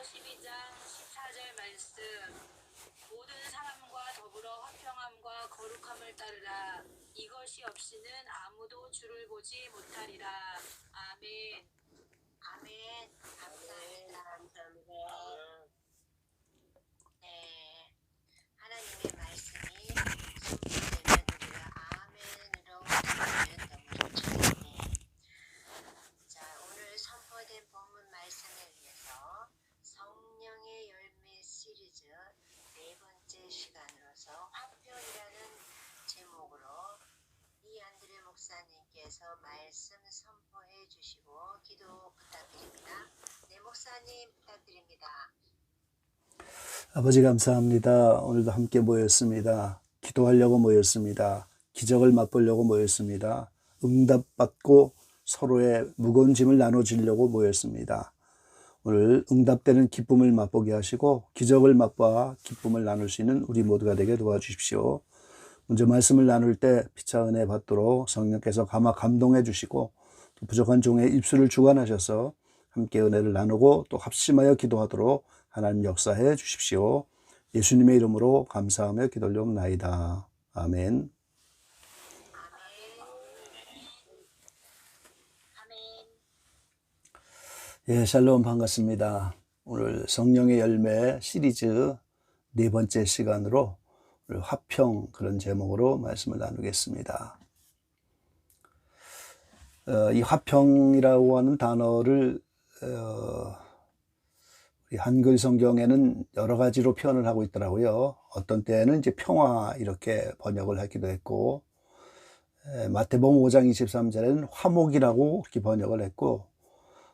12장 14절 말씀. 모든 사람과 더불어 화평함과 거룩함을 따르라. 이것이 없이는 아무도 주를 보지 못하리라. 아멘. 아멘. 감사합니다. 감사합니다. 네, 하나님의 말씀이 선포되면 우리가 아멘으로 답하면 너무 좋죠. 네. 자, 오늘 선포된 본문 말씀에 의해서 성령의 열매 시리즈 네 번째 시간으로서 화평이라는 제목으로 이안드레 목사님께서 말씀 선포해 주시고 기도 부탁드립니다. 네, 목사님 부탁드립니다. 아버지 감사합니다. 오늘도 함께 모였습니다. 기도하려고 모였습니다. 기적을 맛보려고 모였습니다. 응답받고 서로의 무거운 짐을 나눠주려고 모였습니다. 오늘 응답되는 기쁨을 맛보게 하시고 기적을 맛봐 기쁨을 나눌 수 있는 우리 모두가 되게 도와주십시오. 먼저 말씀을 나눌 때 피차 은혜 받도록 성령께서 감동해 주시고 또 부족한 종의 입술을 주관하셔서 함께 은혜를 나누고 또 합심하여 기도하도록 하나님 역사해 주십시오. 예수님의 이름으로 감사하며 기도 올려옵나이다. 아멘. 예, 샬롬 반갑습니다. 오늘 성령의 열매 시리즈 네 번째 시간으로 오늘 화평 그런 제목으로 말씀을 나누겠습니다. 이 화평이라고 하는 단어를 한글 성경에는 여러 가지로 표현을 하고 있더라고요. 어떤 때는 이제 평화 이렇게 번역을 하기도 했고, 마태복음 5장 23절에는 화목이라고 이렇게 번역을 했고,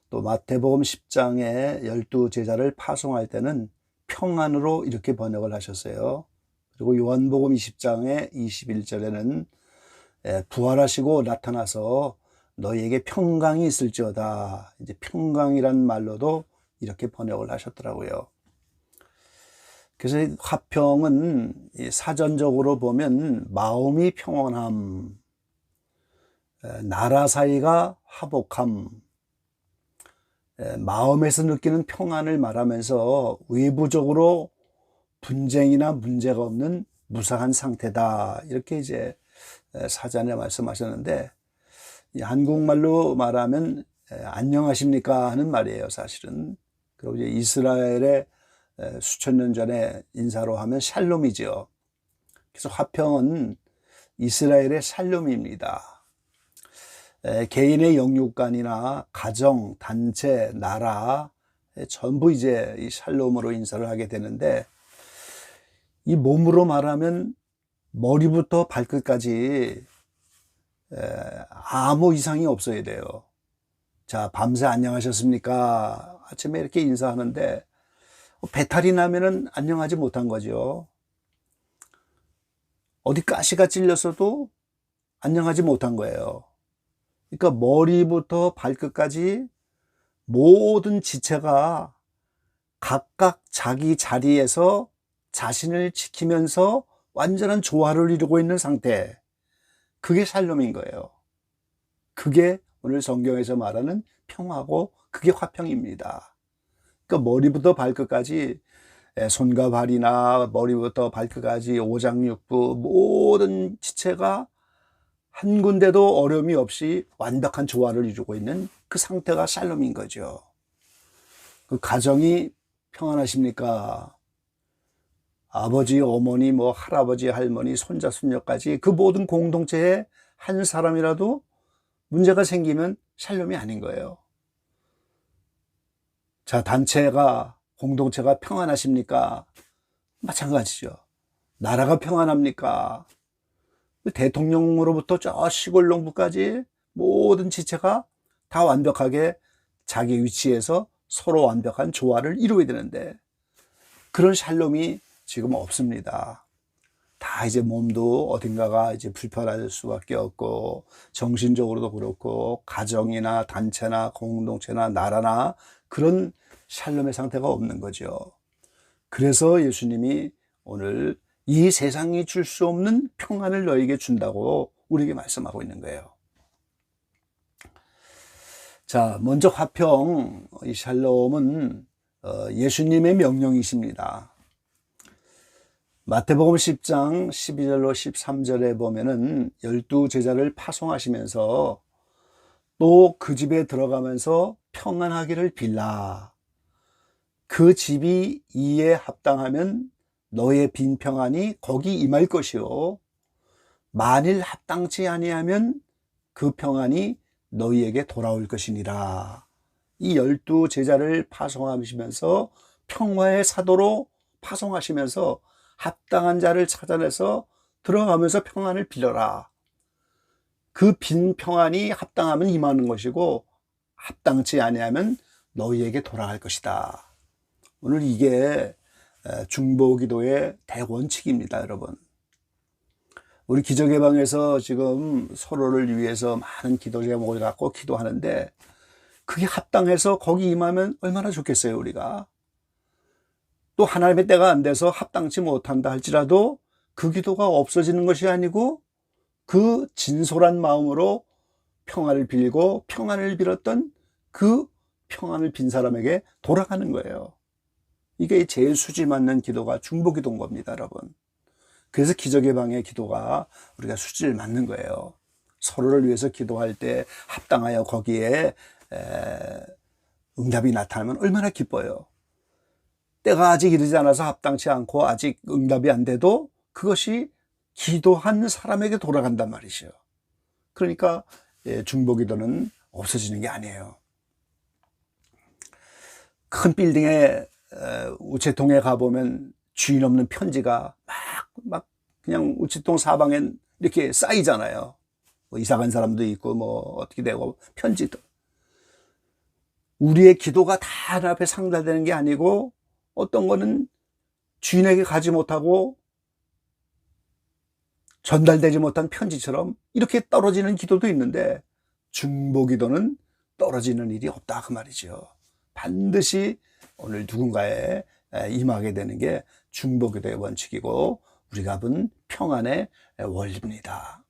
또 마태복음 10장에 12제자를 파송할 때는 평안으로 이렇게 번역을 하셨어요. 그리고 요한복음 20장에 21절에는 부활하시고 나타나서 너희에게 평강이 있을지어다. 이제 평강이란 말로도 이렇게 번역을 하셨더라고요. 그래서 화평은 사전적으로 보면 마음이 평온함, 나라 사이가 화복함, 마음에서 느끼는 평안을 말하면서 외부적으로 분쟁이나 문제가 없는 무사한 상태다. 이렇게 이제 사전에 말씀하셨는데, 한국말로 말하면 안녕하십니까 하는 말이에요, 사실은. 그리고 이제 이스라엘의 수천 년 전에 인사로 하면 샬롬이죠. 그래서 화평은 이스라엘의 샬롬입니다. 개인의 영육간이나 가정, 단체, 나라 전부 이제 이 샬롬으로 인사를 하게 되는데, 이 몸으로 말하면 머리부터 발끝까지 아무 이상이 없어야 돼요. 자, 밤새 안녕하셨습니까? 아침에 이렇게 인사하는데 배탈이 나면은 안녕하지 못한 거죠. 어디 가시가 찔렸어도 안녕하지 못한 거예요. 그러니까 머리부터 발끝까지 모든 지체가 각각 자기 자리에서 자신을 지키면서 완전한 조화를 이루고 있는 상태, 그게 샬롬인 거예요. 그게 오늘 성경에서 말하는 평화고 그게 화평입니다. 그러니까 머리부터 발끝까지 손과 발이나 머리부터 발끝까지 오장육부 모든 지체가 한 군데도 어려움이 없이 완벽한 조화를 이루고 있는 그 상태가 샬롬인 거죠. 그 가정이 평안하십니까? 아버지, 어머니, 할아버지, 할머니, 손자, 손녀까지 그 모든 공동체에 한 사람이라도 문제가 생기면 샬롬이 아닌 거예요. 자, 단체가, 공동체가 평안하십니까? 마찬가지죠. 나라가 평안합니까? 대통령으로부터 저 시골 농부까지 모든 지체가 다 완벽하게 자기 위치에서 서로 완벽한 조화를 이루어야 되는데, 그런 샬롬이 지금 없습니다. 다 이제 몸도 어딘가가 이제 불편할 수밖에 없고, 정신적으로도 그렇고, 가정이나 단체나 공동체나 나라나 그런 샬롬의 상태가 없는 거죠. 그래서 예수님이 오늘 이 세상이 줄 수 없는 평안을 너에게 준다고 우리에게 말씀하고 있는 거예요. 자, 먼저 화평, 이 샬롬은 예수님의 명령이십니다. 마태복음 10장 12절로 13절에 보면은 12제자를 파송하시면서 또 그 집에 들어가면서 평안하기를 빌라. 그 집이 이에 합당하면 너의 빈 평안이 거기 임할 것이요 만일 합당치 아니하면 그 평안이 너희에게 돌아올 것이니라. 이 12제자를 파송하시면서 평화의 사도로 파송하시면서 합당한 자를 찾아내서 들어가면서 평안을 빌어라. 그 빈 평안이 합당하면 임하는 것이고 합당치 아니하면 너희에게 돌아갈 것이다. 오늘 이게 중보기도의 대원칙입니다, 여러분. 우리 기적의 방에서 지금 서로를 위해서 많은 기도 제목을 갖고 기도하는데 그게 합당해서 거기 임하면 얼마나 좋겠어요, 우리가. 또 하나님의 때가 안 돼서 합당치 못한다 할지라도 그 기도가 없어지는 것이 아니고 그 진솔한 마음으로 평안을 빌고 평안을 빌었던 그 평안을 빈 사람에게 돌아가는 거예요. 이게 제일 수지 맞는 기도가 중보기도인 겁니다, 여러분. 그래서 기적의 방의 기도가 우리가 수지를 맞는 거예요. 서로를 위해서 기도할 때 합당하여 거기에 응답이 나타나면 얼마나 기뻐요. 때가 아직 이르지 않아서 합당치 않고 아직 응답이 안 돼도 그것이 기도한 사람에게 돌아간단 말이죠. 그러니까 중보기도는 없어지는 게 아니에요. 큰 빌딩에 우체통에 가보면 주인 없는 편지가 막 그냥 우체통 사방에 이렇게 쌓이잖아요. 뭐 이사 간 사람도 있고 뭐 어떻게 되고 편지도. 우리의 기도가 다 하나님 앞에 상달되는 게 아니고 어떤 거는 주인에게 가지 못하고 전달되지 못한 편지처럼 이렇게 떨어지는 기도도 있는데 중보기도는 떨어지는 일이 없다 그 말이죠. 반드시 오늘 누군가에 임하게 되는 게 중보기도의 원칙이고 우리가 본 평안의 원리입니다.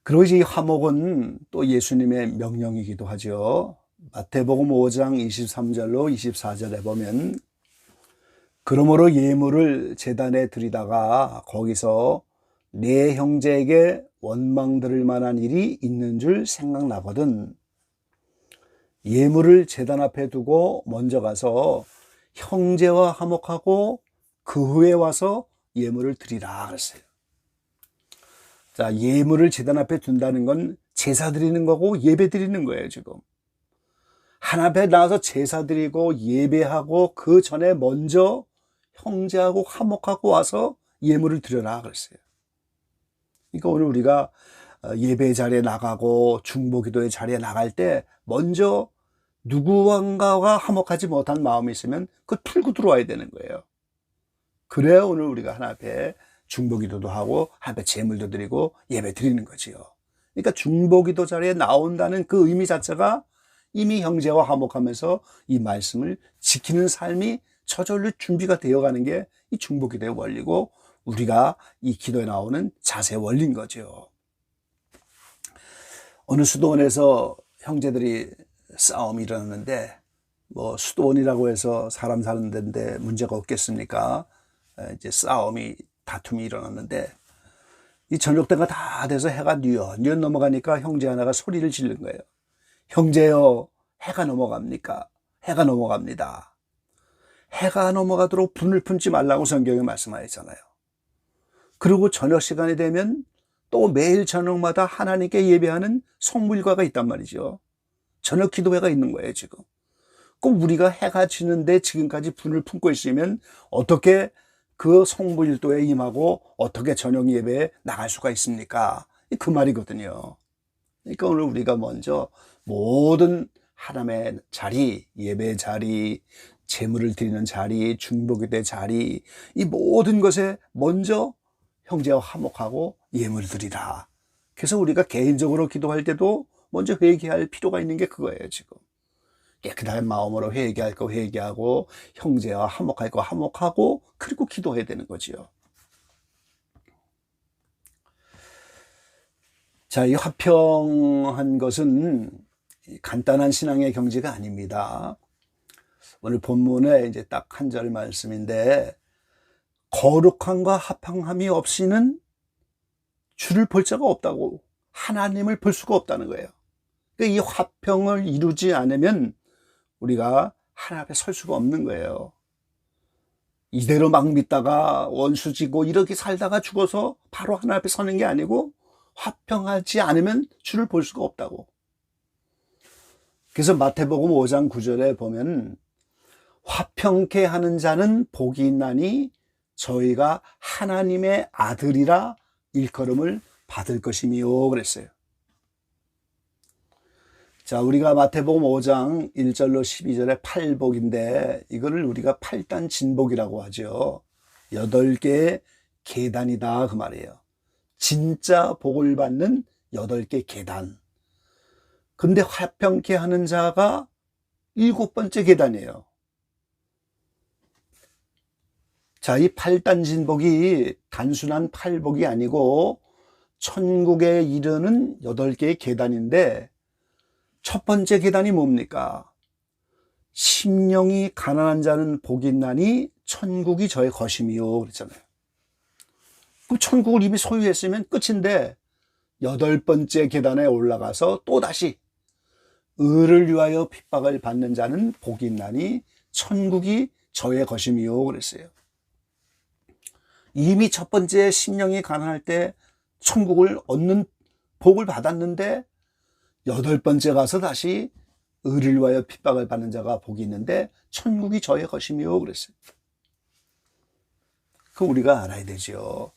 그리고 이제 이 화목은 또 예수님의 명령이기도 하죠. 마태복음 5장 23절로 24절에 보면 그러므로 예물을 제단에 드리다가 거기서 내 형제에게 원망 들을 만한 일이 있는 줄 생각나거든 예물을 제단 앞에 두고 먼저 가서 형제와 화목하고 그 후에 와서 예물을 드리라 그랬어요. 자, 예물을 제단 앞에 둔다는 건 제사 드리는 거고 예배 드리는 거예요, 지금. 하나님 앞에 나와서 제사 드리고 예배하고 그 전에 먼저 형제하고 화목하고 와서 예물을 드려라 그랬어요. 그러니까 오늘 우리가 예배 자리에 나가고 중보기도의 자리에 나갈 때 먼저 누구와가 화목하지 못한 마음이 있으면 그걸 풀고 들어와야 되는 거예요. 그래야 오늘 우리가 하나님 앞에 중보기도도 하고 하나님 앞에 제물도 드리고 예배 드리는 거지요. 그러니까 중보기도 자리에 나온다는 그 의미 자체가 이미 형제와 화목하면서 이 말씀을 지키는 삶이 저절로 준비가 되어가는 게 이 중보기도의 원리고 우리가 이 기도에 나오는 자세 원리인 거죠. 어느 수도원에서 형제들이 싸움이 일어났는데 뭐 수도원이라고 해서 사람 사는 데인데 문제가 없겠습니까? 이제 다툼이 일어났는데 이 저녁 때가 다 돼서 해가 뉘엿뉘엿 넘어가니까 형제 하나가 소리를 지른 거예요. 형제여, 해가 넘어갑니까? 해가 넘어갑니다. 해가 넘어가도록 불을 품지 말라고 성경에 말씀하셨잖아요. 그리고 저녁 시간이 되면 또 매일 저녁마다 하나님께 예배하는 성물과가 있단 말이죠. 저녁 기도회가 있는 거예요, 지금. 꼭 우리가 해가 지는데 지금까지 불을 품고 있으면 어떻게 그 성물일도에 임하고 어떻게 저녁 예배에 나갈 수가 있습니까? 그 말이거든요. 그러니까 오늘 우리가 먼저 모든 하나님의 자리, 예배 자리, 제물을 드리는 자리, 중보기도의 자리, 이 모든 것에 먼저 형제와 화목하고 예물을 드리라. 그래서 우리가 개인적으로 기도할 때도 먼저 회개할 필요가 있는 게 그거예요, 지금. 깨끗한 마음으로 회개할 거 회개하고 형제와 화목할 거 화목하고 그리고 기도해야 되는 거지요. 자, 이 화평한 것은 간단한 신앙의 경지가 아닙니다. 오늘 본문에 이제 딱 한 절 말씀인데, 거룩함과 합당함이 없이는 주를 볼 자가 없다고, 하나님을 볼 수가 없다는 거예요. 그러니까 이 화평을 이루지 않으면 우리가 하나님 앞에 설 수가 없는 거예요. 이대로 막 믿다가 원수 지고 이렇게 살다가 죽어서 바로 하나님 앞에 서는 게 아니고, 화평하지 않으면 주를 볼 수가 없다고. 그래서 마태복음 5장 9절에 보면, 화평케 하는 자는 복이 있나니 저희가 하나님의 아들이라 일컬음을 받을 것이미요, 그랬어요. 자, 우리가 마태복음 5장 1절로 12절에 팔복인데, 이거를 우리가 8단 진복이라고 하죠. 8개의 계단이다, 그 말이에요. 진짜 복을 받는 8개 계단. 근데 화평케 하는 자가 7번째 계단이에요. 자, 이 8단 진복이 단순한 팔복이 아니고 천국에 이르는 8개의 계단인데, 첫 번째 계단이 뭡니까? 심령이 가난한 자는 복이 있나니 천국이 저의 것임이요, 그랬잖아요. 그럼 천국을 이미 소유했으면 끝인데, 8번째 계단에 올라가서 또다시 의를 위하여 핍박을 받는 자는 복이 있나니 천국이 저의 것임이요, 그랬어요. 이미 첫 번째 심령이 가난할 때 천국을 얻는 복을 받았는데, 8번째 가서 다시 의를 위하여 핍박을 받는 자가 복이 있는데 천국이 저의 것이며, 그랬어요. 그 우리가 알아야 되죠.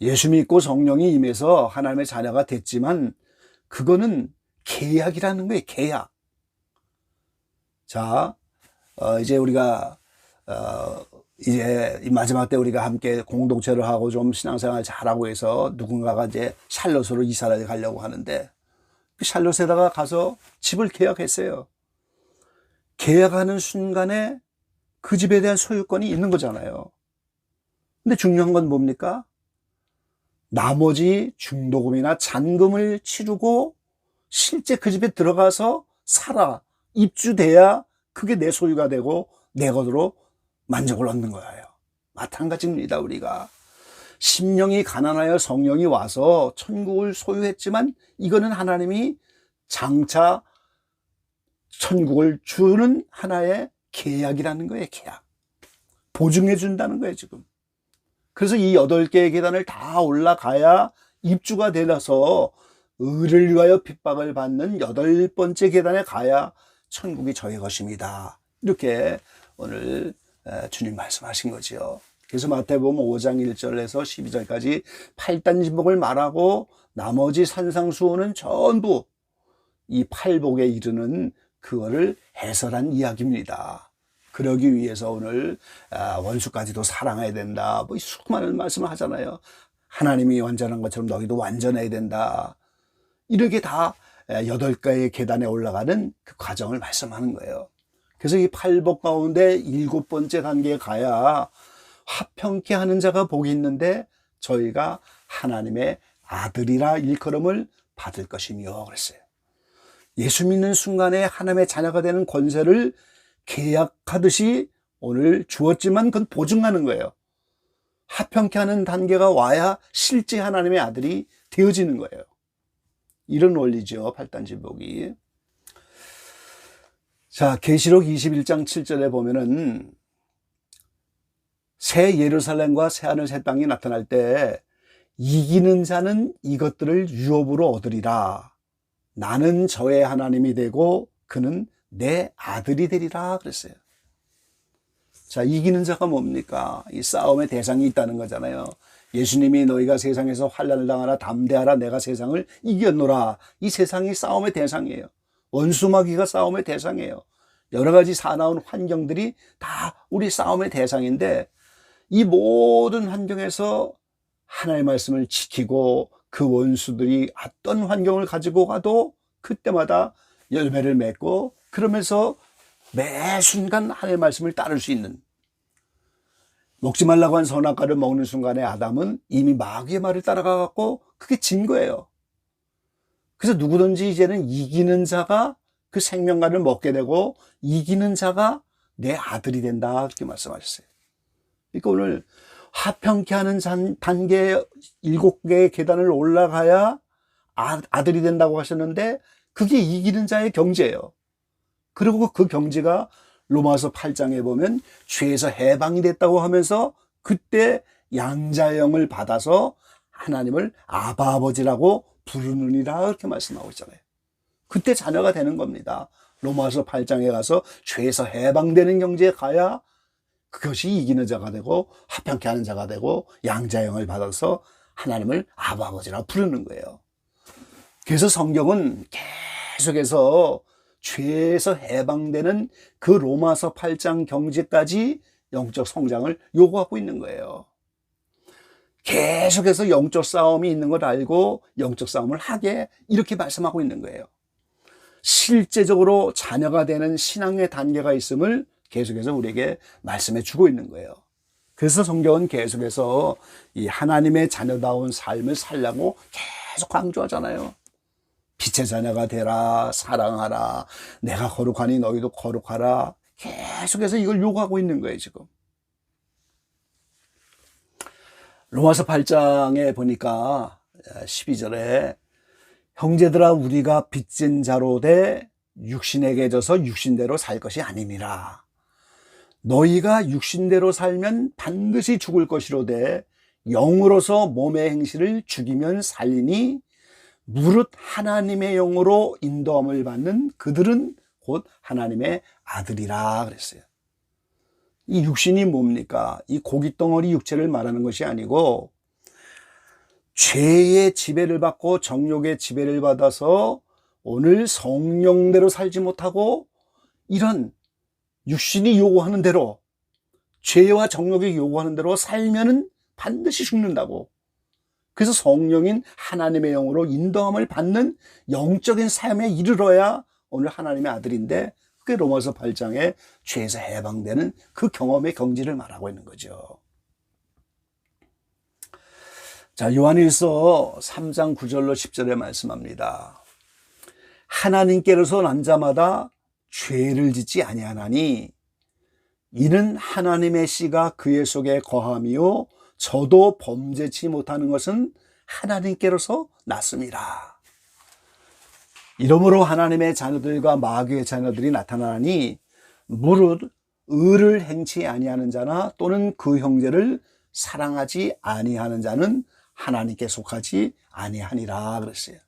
예수 믿고 성령이 임해서 하나님의 자녀가 됐지만 그거는 계약이라는 거예요. 계약. 자, 이제 우리가 이제 이 마지막 때 우리가 함께 공동체를 하고 좀 신앙생활 잘하고 해서 누군가가 이제 샬롯으로 이사를 가려고 하는데, 그 샬롯에다가 가서 집을 계약했어요. 계약하는 순간에 그 집에 대한 소유권이 있는 거잖아요. 근데 중요한 건 뭡니까? 나머지 중도금이나 잔금을 치르고 실제 그 집에 들어가서 살아, 입주돼야 그게 내 소유가 되고 내 것으로 만족을 얻는 거예요. 마찬가지입니다. 우리가 심령이 가난하여 성령이 와서 천국을 소유했지만 이거는 하나님이 장차 천국을 주는 하나의 계약이라는 거예요. 계약. 보증해 준다는 거예요, 지금. 그래서 이 8개의 계단을 다 올라가야 입주가 되어서 의를 위하여 핍박을 받는 8번째 계단에 가야 천국이 저의 것입니다. 이렇게 오늘 주님 말씀하신 거지요. 그래서 마태복음 5장 1절에서 12절까지 8단 진복을 말하고 나머지 산상수호는 전부 이 팔복에 이르는 그거를 해설한 이야기입니다. 그러기 위해서 오늘 원수까지도 사랑해야 된다, 뭐 수많은 말씀을 하잖아요. 하나님이 완전한 것처럼 너희도 완전해야 된다. 이렇게 다 8개의 계단에 올라가는 그 과정을 말씀하는 거예요. 그래서 이 팔복 가운데 7번째 단계에 가야 화평케 하는 자가 복이 있는데 저희가 하나님의 아들이라 일컬음을 받을 것이며, 그랬어요. 예수 믿는 순간에 하나님의 자녀가 되는 권세를 계약하듯이 오늘 주었지만 그건 보증하는 거예요. 화평케 하는 단계가 와야 실제 하나님의 아들이 되어지는 거예요. 이런 원리죠, 8단 진복이. 자, 계시록 21장 7절에 보면은 새 예루살렘과 새 하늘 새 땅이 나타날 때 이기는 자는 이것들을 유업으로 얻으리라. 나는 저의 하나님이 되고 그는 내 아들이 되리라, 그랬어요. 자, 이기는 자가 뭡니까? 이 싸움의 대상이 있다는 거잖아요. 예수님이 너희가 세상에서 환난을 당하라 담대하라 내가 세상을 이겼노라. 이 세상이 싸움의 대상이에요. 원수마귀가 싸움의 대상이에요. 여러 가지 사나운 환경들이 다 우리 싸움의 대상인데, 이 모든 환경에서 하나님의 말씀을 지키고 그 원수들이 어떤 환경을 가지고 가도 그때마다 열매를 맺고, 그러면서 매 순간 하나님의 말씀을 따를 수 있는, 먹지 말라고 한 선악과를 먹는 순간에 아담은 이미 마귀의 말을 따라가 갖고 그게 진 거예요. 그래서 누구든지 이제는 이기는 자가 그 생명과를 먹게 되고 이기는 자가 내 아들이 된다 그렇게 말씀하셨어요. 그러니까 오늘 화평케 하는 단계 7개의 계단을 올라가야 아들이 된다고 하셨는데 그게 이기는 자의 경지예요. 그리고 그 경지가 로마서 8장에 보면 죄에서 해방이 됐다고 하면서 그때 양자형을 받아서 하나님을 아바 아버지라고 부르느니라 그렇게 말씀하고 있잖아요. 그때 자녀가 되는 겁니다. 로마서 8장에 가서 죄에서 해방되는 경지에 가야 그것이 이기는 자가 되고 화평케 하는 자가 되고 양자형을 받아서 하나님을 아바 아버지라고 부르는 거예요. 그래서 성경은 계속해서 죄에서 해방되는 그 로마서 8장 경지까지 영적 성장을 요구하고 있는 거예요. 계속해서 영적 싸움이 있는 걸 알고 영적 싸움을 하게 이렇게 말씀하고 있는 거예요. 실제적으로 자녀가 되는 신앙의 단계가 있음을 계속해서 우리에게 말씀해 주고 있는 거예요. 그래서 성경은 계속해서 이 하나님의 자녀다운 삶을 살려고 계속 강조하잖아요. 빛의 자녀가 되라, 사랑하라, 내가 거룩하니 너희도 거룩하라. 계속해서 이걸 요구하고 있는 거예요, 지금. 로마서 8장에 보니까 12절에 형제들아 우리가 빚진 자로 돼 육신에게 져서 육신대로 살 것이 아니니라. 너희가 육신대로 살면 반드시 죽을 것이로되 영으로서 몸의 행실을 죽이면 살리니 무릇 하나님의 영으로 인도함을 받는 그들은 곧 하나님의 아들이라 그랬어요. 이 육신이 뭡니까? 이 고깃덩어리 육체를 말하는 것이 아니고 죄의 지배를 받고 정욕의 지배를 받아서 오늘 성령대로 살지 못하고 이런 육신이 요구하는 대로 죄와 정욕이 요구하는 대로 살면은 반드시 죽는다고. 그래서 성령인 하나님의 영으로 인도함을 받는 영적인 삶에 이르러야 오늘 하나님의 아들인데 그게 로마서 8장에 죄에서 해방되는 그 경험의 경지를 말하고 있는 거죠. 자, 요한일서 3장 9절로 10절에 말씀합니다. 하나님께로서 난 자마다 죄를 짓지 아니하나니 이는 하나님의 씨가 그의 속에 거함이요 저도 범죄치 못하는 것은 하나님께로서 났습니다. 이러므로 하나님의 자녀들과 마귀의 자녀들이 나타나니 무릇 의를 행치 아니하는 자나 또는 그 형제를 사랑하지 아니하는 자는 하나님께 속하지 아니하니라 그랬어요.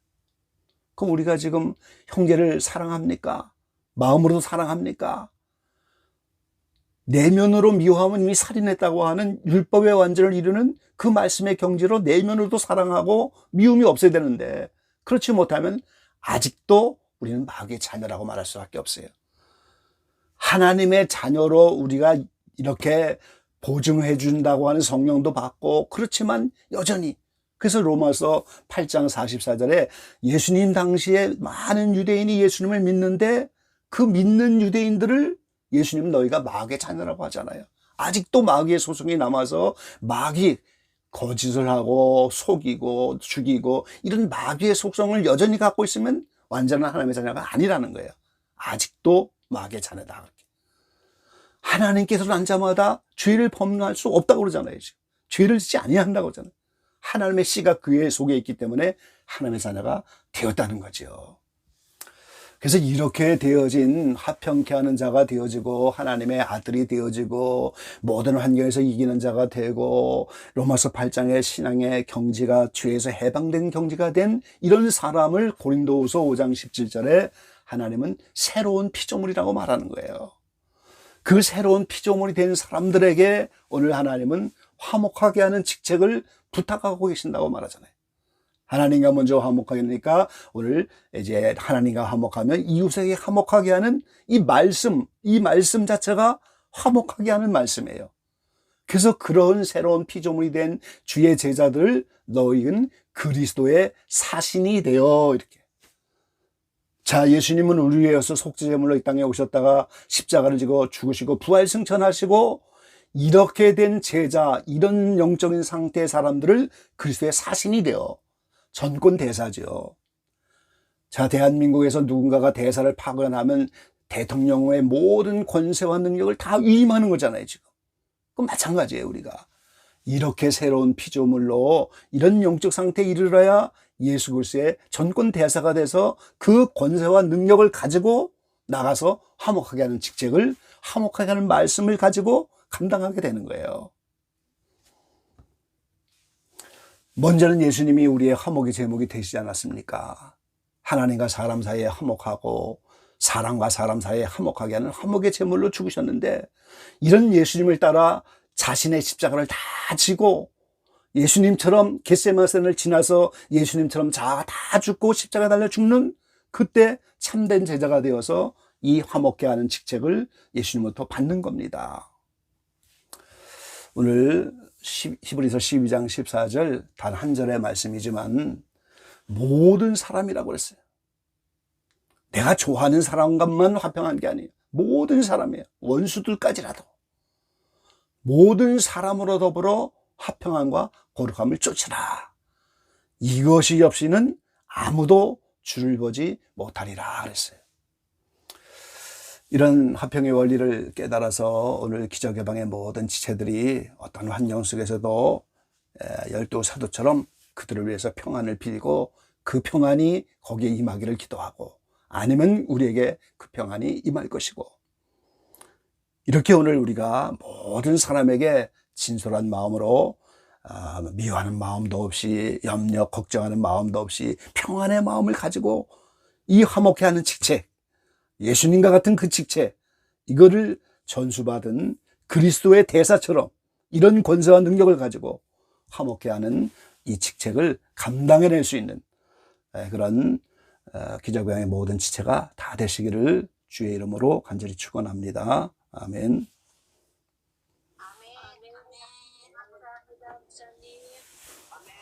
그럼 우리가 지금 형제를 사랑합니까? 마음으로도 사랑합니까? 내면으로 미워하면 이미 살인했다고 하는 율법의 완전을 이루는 그 말씀의 경지로 내면으로도 사랑하고 미움이 없어야 되는데 그렇지 못하면 아직도 우리는 마귀의 자녀라고 말할 수밖에 없어요. 하나님의 자녀로 우리가 이렇게 보증해 준다고 하는 성령도 받고 그렇지만 여전히 그래서 로마서 8장 44절에 예수님 당시에 많은 유대인이 예수님을 믿는데 그 믿는 유대인들을 예수님 너희가 마귀의 자녀라고 하잖아요. 아직도 마귀의 소송이 남아서 마귀 거짓을 하고 속이고 죽이고 이런 마귀의 속성을 여전히 갖고 있으면 완전한 하나님의 자녀가 아니라는 거예요. 아직도 마귀의 자녀다. 그렇게. 하나님께서 난 자마다 죄를 범할 수 없다고 그러잖아요. 지금. 죄를 짓지 아니한다고 그러잖아요. 하나님의 씨가 그의 속에 있기 때문에 하나님의 자녀가 되었다는 거죠. 그래서 이렇게 되어진 화평케 하는 자가 되어지고 하나님의 아들이 되어지고 모든 환경에서 이기는 자가 되고 로마서 8장의 신앙의 경지가 죄에서 해방된 경지가 된 이런 사람을 고린도후서 5장 17절에 하나님은 새로운 피조물이라고 말하는 거예요. 그 새로운 피조물이 된 사람들에게 오늘 하나님은 화목하게 하는 직책을 부탁하고 계신다고 말하잖아요. 하나님과 먼저 화목하게 하니까 오늘 이제 하나님과 화목하면 이웃에게 화목하게 하는 이 말씀 자체가 화목하게 하는 말씀이에요. 그래서 그런 새로운 피조물이 된 주의 제자들 너희는 그리스도의 사신이 되어 이렇게. 자, 예수님은 우리 위해서 속죄제물로 이 땅에 오셨다가 십자가를 지고 죽으시고 부활 승천하시고 이렇게 된 제자, 이런 영적인 상태의 사람들을 그리스도의 사신이 되어 전권 대사죠. 자, 대한민국에서 누군가가 대사를 파견하면 대통령의 모든 권세와 능력을 다 위임하는 거잖아요, 지금. 그건 마찬가지예요, 우리가. 이렇게 새로운 피조물로 이런 영적 상태에 이르러야 예수 그리스도의 전권 대사가 돼서 그 권세와 능력을 가지고 나가서 화목하게 하는 직책을, 화목하게 하는 말씀을 가지고 감당하게 되는 거예요. 먼저는 예수님이 우리의 화목의 제목이 되시지 않았습니까? 하나님과 사람 사이에 화목하고 사람과 사람 사이에 화목하게 하는 화목의 제물로 죽으셨는데, 이런 예수님을 따라 자신의 십자가를 다 지고 예수님처럼 겟세마네를 지나서 예수님처럼 자아가 다 죽고 십자가 달려 죽는 그때 참된 제자가 되어서 이 화목케 하는 직책을 예수님부터 받는 겁니다. 오늘 히브리서 12장 14절 단 한 절의 말씀이지만 모든 사람이라고 그랬어요. 내가 좋아하는 사람과만 화평한 게 아니에요. 모든 사람이에요. 원수들까지라도 모든 사람으로 더불어 화평함과 거룩함을 쫓으라. 이것이 없이는 아무도 주를 보지 못하리라 그랬어요. 이런 화평의 원리를 깨달아서 오늘 기적예방의 모든 지체들이 어떤 환경 속에서도 12 사도처럼 그들을 위해서 평안을 빌고 그 평안이 거기에 임하기를 기도하고, 아니면 우리에게 그 평안이 임할 것이고, 이렇게 오늘 우리가 모든 사람에게 진솔한 마음으로 미워하는 마음도 없이 염려 걱정하는 마음도 없이 평안의 마음을 가지고 이 화목케 하는 직책, 예수님과 같은 그 직책, 이거를 전수받은 그리스도의 대사처럼 이런 권세와 능력을 가지고 화목케 하는 이 직책을 감당해낼 수 있는 그런 기적교양의 모든 지체가 다 되시기를 주의 이름으로 간절히 축원합니다. 아멘. 아멘. 감사합니다, 목사님. 아멘.